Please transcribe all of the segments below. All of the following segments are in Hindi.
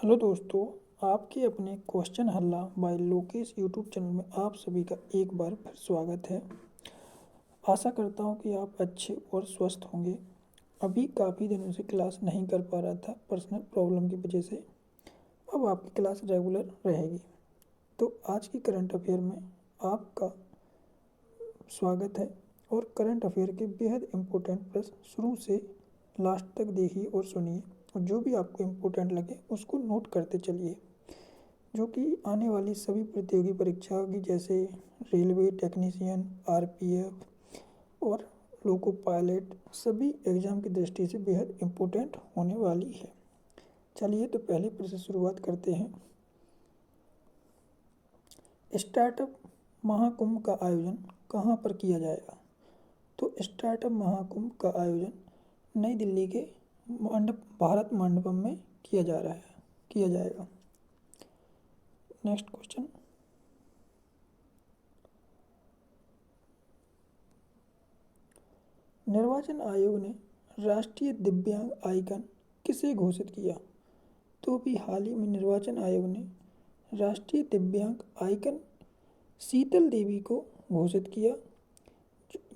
हेलो दोस्तों, आपके अपने क्वेश्चन हल्ला बाय लोकेश यूट्यूब चैनल में आप सभी का एक बार फिर स्वागत है। आशा करता हूँ कि आप अच्छे और स्वस्थ होंगे। अभी काफ़ी दिनों से क्लास नहीं कर पा रहा था पर्सनल प्रॉब्लम की वजह से। अब आपकी क्लास रेगुलर रहेगी। तो आज की करंट अफेयर में आपका स्वागत है और करंट अफेयर के बेहद इम्पोर्टेंट प्रश्न शुरू से लास्ट तक देखिए और सुनिए, और जो भी आपको इम्पोर्टेंट लगे उसको नोट करते चलिए, जो कि आने वाली सभी प्रतियोगी परीक्षाओं की जैसे रेलवे टेक्नीशियन, आरपीएफ और लोको पायलट सभी एग्ज़ाम की दृष्टि से बेहद इम्पोर्टेंट होने वाली है। चलिए तो पहले प्रश्न से शुरुआत करते हैं। स्टार्टअप महाकुंभ का आयोजन कहाँ पर किया जाएगा? तो स्टार्टअप महाकुंभ का आयोजन नई दिल्ली के भारत मंडपम में किया जाएगा। Next question. निर्वाचन आयोग ने राष्ट्रीय दिव्यांग आइकन किसे घोषित किया? तो भी हाल ही में निर्वाचन आयोग ने राष्ट्रीय दिव्यांग आइकन शीतल देवी को घोषित किया,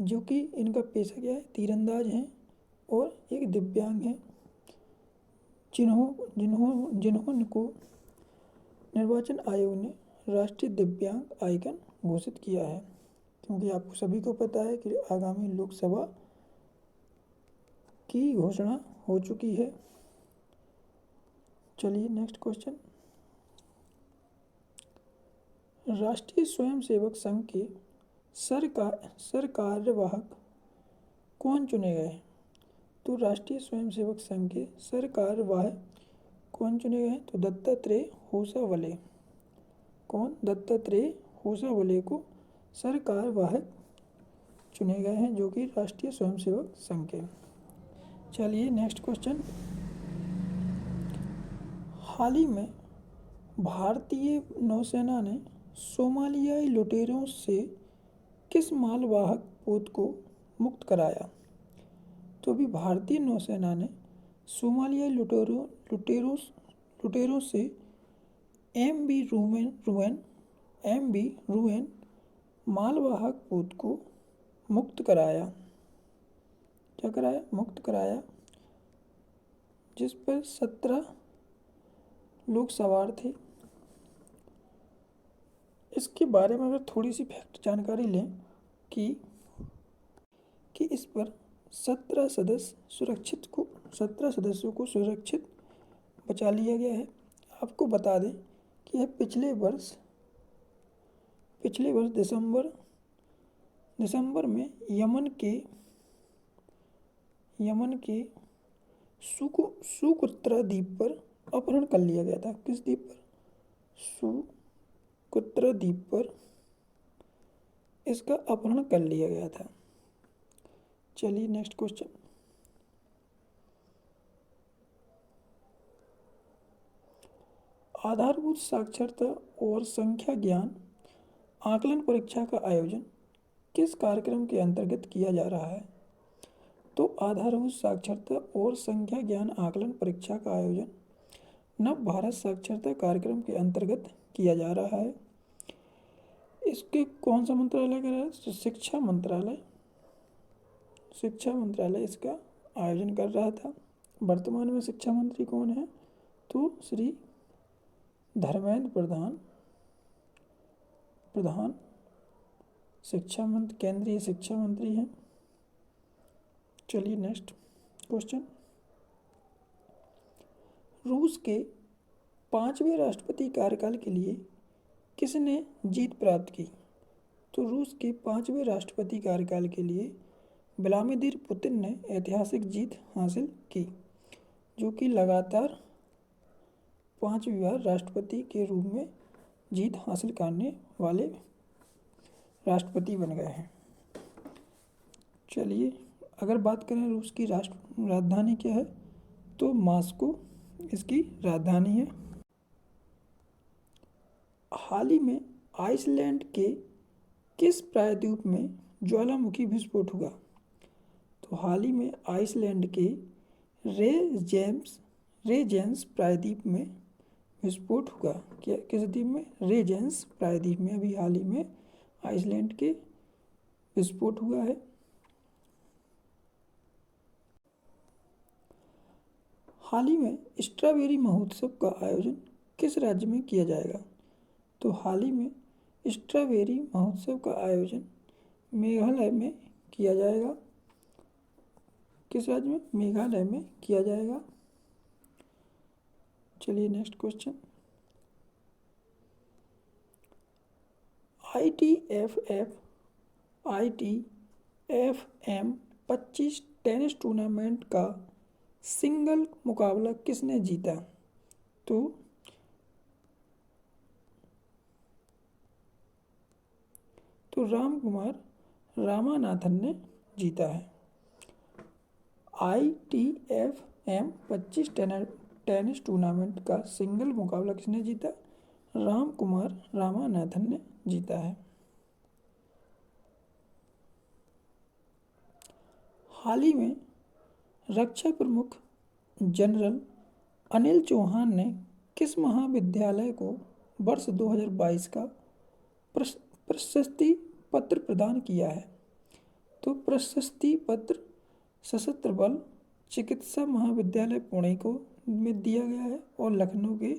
जो कि इनका पेशा क्या है, तीरंदाज हैं और एक दिव्यांग हैं, जिन्होंने को निर्वाचन आयोग ने राष्ट्रीय दिव्यांग आइकन घोषित किया है, क्योंकि आपको सभी को पता है कि आगामी लोकसभा की घोषणा हो चुकी है। चलिए नेक्स्ट क्वेश्चन। राष्ट्रीय स्वयंसेवक संघ के सरकार्यवाहक कौन चुने गए हैं? तो राष्ट्रीय स्वयंसेवक संघ के सरकार्यवाहक कौन चुने गए हैं? तो दत्तात्रेय होसावले। कौन? दत्तात्रेय होसावले को सरकार्यवाहक चुने गए हैं, जो कि राष्ट्रीय स्वयंसेवक संघ के। चलिए नेक्स्ट क्वेश्चन। हाल ही में भारतीय नौसेना ने सोमालियाई लुटेरों से किस मालवाहक पोत को मुक्त कराया? तो भी भारतीय नौसेना ने सोमालियाई लुटेरों से एमवी रूएन मालवाहक पोत को मुक्त कराया। क्या कराया? मुक्त कराया, जिस पर 17 लोग सवार थे। इसके बारे में अगर थोड़ी सी फैक्ट जानकारी लें कि इस पर 17 सदस्यों को सुरक्षित बचा लिया गया है। आपको बता दें कि यह पिछले वर्ष दिसंबर में यमन के सुकुत्रा द्वीप पर अपहरण कर लिया गया था। किस द्वीप पर? सुकुत्रा द्वीप पर इसका अपहरण कर लिया गया था। चलिए नेक्स्ट क्वेश्चन। आधारभूत साक्षरता और संख्या ज्ञान आकलन परीक्षा का आयोजन किस कार्यक्रम के अंतर्गत किया जा रहा है? तो आधारभूत साक्षरता और संख्या ज्ञान आकलन परीक्षा का आयोजन नव भारत साक्षरता कार्यक्रम के अंतर्गत किया जा रहा है। इसके कौन सा मंत्रालय कर रहा है? तो शिक्षा मंत्रालय इसका आयोजन कर रहा था। वर्तमान में शिक्षा मंत्री कौन है? तो श्री धर्मेंद्र प्रधान केंद्रीय शिक्षा मंत्री हैं। चलिए नेक्स्ट क्वेश्चन। रूस के 5वें राष्ट्रपति कार्यकाल के लिए किसने जीत प्राप्त की? तो रूस के 5वें राष्ट्रपति कार्यकाल के लिए व्लादिमीर पुतिन ने ऐतिहासिक जीत हासिल की, जो कि लगातार 5वीं बार राष्ट्रपति के रूप में जीत हासिल करने वाले राष्ट्रपति बन गए हैं। चलिए, अगर बात करें रूस की राजधानी क्या है, तो मॉस्को इसकी राजधानी है। हाल ही में आइसलैंड के किस प्रायद्वीप में ज्वालामुखी विस्फोट हुआ? तो हाल ही में आइसलैंड के रेजेंस प्रायद्वीप में विस्फोट हुआ? क्या किस द्वीप में? रेजेंस प्रायद्वीप में अभी हाल ही में आइसलैंड के विस्फोट हुआ है। हाल ही में स्ट्रॉबेरी महोत्सव का आयोजन किस राज्य में किया जाएगा? तो हाल ही में स्ट्रॉबेरी महोत्सव का आयोजन मेघालय में किया जाएगा। किस राज्य में? मेघालय में किया जाएगा। चलिए next question. ITFM 25 tennis tournament का सिंगल मुकाबला किसने जीता? तो रामकुमार रामानाथन ने जीता है। ITFM 25 टेनिस टूर्नामेंट का सिंगल मुकाबला किसने जीता? रामकुमार रामानाथन ने जीता है। हाल ही में रक्षा प्रमुख जनरल अनिल चौहान ने किस महाविद्यालय को वर्ष 2022 का प्रशस्ति पत्र प्रदान किया है? तो प्रशस्ति पत्र सशस्त्र बल चिकित्सा महाविद्यालय पुणे को में दिया गया है और लखनऊ के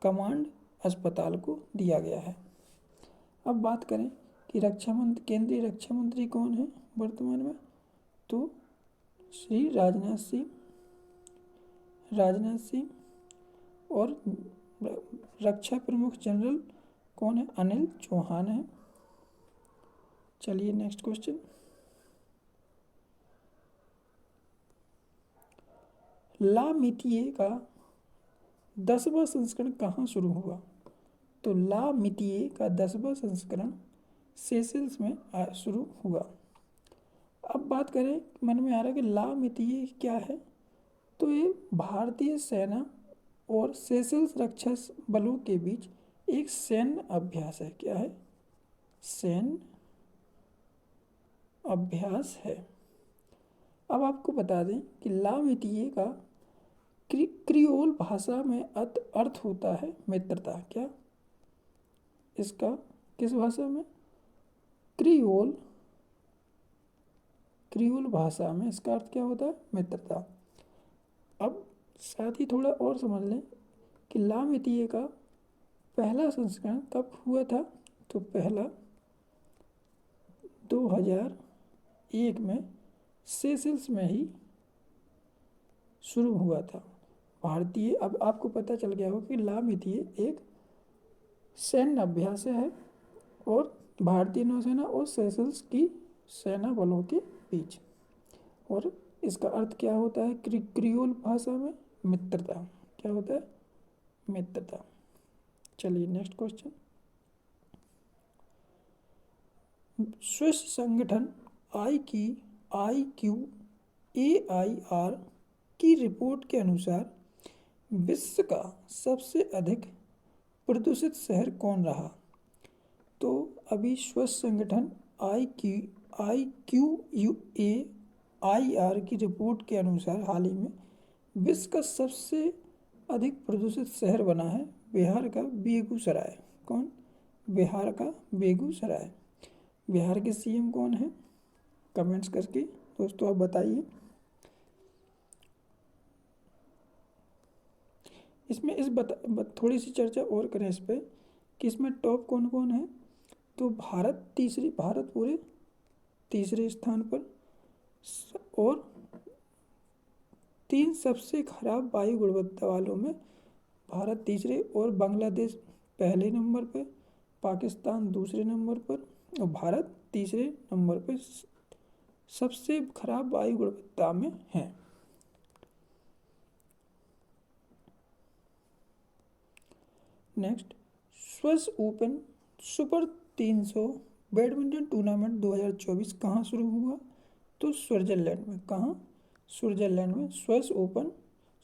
कमांड अस्पताल को दिया गया है। अब बात करें कि केंद्रीय रक्षा मंत्री कौन है वर्तमान में? तो श्री राजनाथ सिंह और रक्षा प्रमुख जनरल कौन है? अनिल चौहान है। चलिए नेक्स्ट क्वेश्चन। ला मितिये का 10वां संस्करण कहाँ शुरू हुआ? तो ला मितिये का 10वां संस्करण सेशेल्स में शुरू हुआ। अब बात करें, मन में आ रहा है कि ला मितिये क्या है? तो ये भारतीय सेना और सेशेल्स रक्षा बलों के बीच एक सैन्य अभ्यास है। क्या है? सैन्य अभ्यास है। अब आपको बता दें कि ला मितिये का क्रियोल भाषा में अर्थ होता है मित्रता। क्या इसका किस भाषा में? क्रियोल भाषा में इसका अर्थ क्या होता है? मित्रता। अब साथ ही थोड़ा और समझ लें कि ला मितिये का पहला संस्करण कब हुआ था? तो पहला 2001 में सेशेल्स में ही शुरू हुआ था। भारतीय, अब आपको पता चल गया हो कि ला मितिये एक सैन्य अभ्यास है और भारतीय नौसेना और सेशेल्स की सेना बलों के बीच, और इसका अर्थ क्या होता है क्रियोल भाषा में? मित्रता। क्या होता है? मित्रता। चलिए नेक्स्ट क्वेश्चन। स्विस संगठन IQAIR की रिपोर्ट के अनुसार विश्व का सबसे अधिक प्रदूषित शहर कौन रहा? तो अभी स्विस संगठन IQAIR की रिपोर्ट के अनुसार हाल ही में विश्व का सबसे अधिक प्रदूषित शहर बना है बिहार का बेगूसराय। कौन? बिहार का बेगूसराय। बिहार के CM कौन है? कमेंट्स करके दोस्तों आप बताइए। इसमें थोड़ी सी चर्चा और करें इस पर कि इसमें टॉप कौन कौन है? तो भारत पूरे तीसरे स्थान पर, और 3 सबसे खराब वायु गुणवत्ता वालों में भारत तीसरे, और बांग्लादेश पहले नंबर पर, पाकिस्तान दूसरे नंबर पर और भारत तीसरे नंबर पर सबसे खराब वायु गुणवत्ता में है। Next, Swiss open super 300 badminton tournament 2024 कहाँ शुरू हुआ? तो स्विट्जरलैंड में। कहाँ? स्विट्जरलैंड में। Swiss open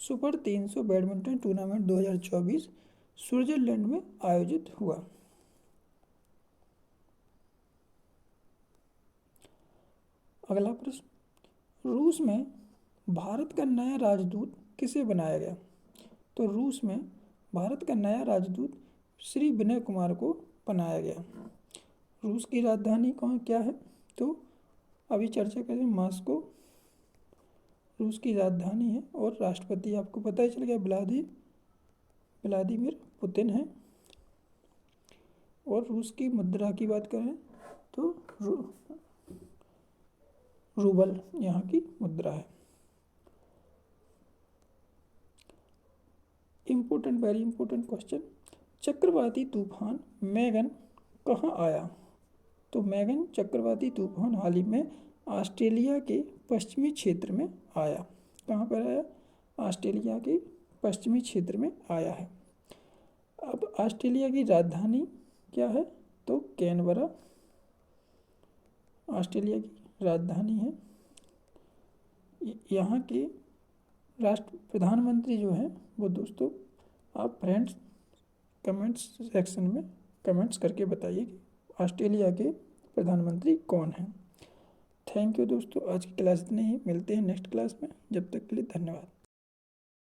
super 300 badminton tournament 2024 Switzerland में आयोजित हुआ। अगला प्रश्न, रूस में भारत का नया राजदूत किसे बनाया गया? तो रूस में भारत का नया राजदूत श्री विनय कुमार को बनाया गया। रूस की राजधानी कहाँ क्या है? तो अभी चर्चा करें मॉस्को रूस की राजधानी है, और राष्ट्रपति आपको पता ही चल गया व्लादिमीर पुतिन है। और रूस की मुद्रा की बात करें तो रूबल यहाँ की मुद्रा है। इम्पोर्टेंट, वेरी इंपॉर्टेंट क्वेश्चन, चक्रवाती तूफान मैगन कहाँ आया? तो मैगन चक्रवाती तूफान हाल ही में ऑस्ट्रेलिया के पश्चिमी क्षेत्र में आया। कहाँ पर आया? ऑस्ट्रेलिया के पश्चिमी क्षेत्र में आया है। अब ऑस्ट्रेलिया की राजधानी क्या है? तो कैनबरा ऑस्ट्रेलिया की राजधानी है। यहाँ के प्रधानमंत्री जो हैं वो दोस्तों आप फ्रेंड्स कमेंट्स सेक्शन में कमेंट्स करके बताइए कि ऑस्ट्रेलिया के प्रधानमंत्री कौन हैं। थैंक यू दोस्तों, आज की क्लास इतनी ही, मिलते हैं नेक्स्ट क्लास में, जब तक के लिए धन्यवाद।